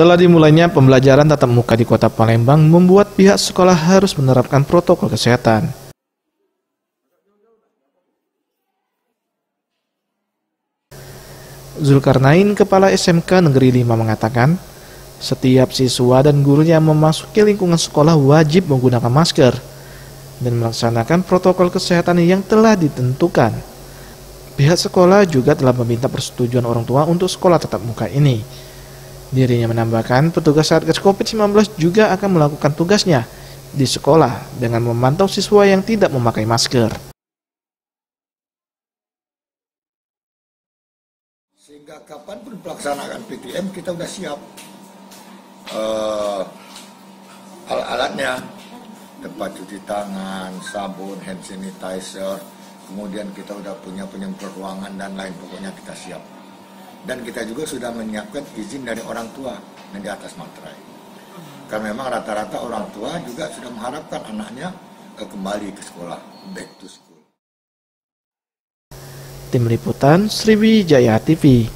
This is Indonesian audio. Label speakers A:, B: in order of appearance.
A: Setelah dimulainya pembelajaran tatap muka di Kota Palembang membuat pihak sekolah harus menerapkan protokol kesehatan. Zulkarnain, Kepala SMK Negeri 5 mengatakan, setiap siswa dan gurunya memasuki lingkungan sekolah wajib menggunakan masker dan melaksanakan protokol kesehatan yang telah ditentukan. Pihak sekolah juga telah meminta persetujuan orang tua untuk sekolah tatap muka ini. Dirinya menambahkan, petugas Satgas COVID-19 juga akan melakukan tugasnya di sekolah dengan memantau siswa yang tidak memakai masker.
B: Sehingga kapanpun pelaksanaan PTM kita sudah siap. Alat-alatnya, tempat cuci tangan, sabun, hand sanitizer, kemudian kita sudah punya penyemprot ruangan dan lain, pokoknya kita siap. Dan kita juga sudah menyiapkan izin dari orang tua yang di atas materai. Karena memang rata-rata orang tua juga sudah mengharapkan anaknya kembali ke sekolah, back to school.
A: Tim Liputan Sriwijaya TV.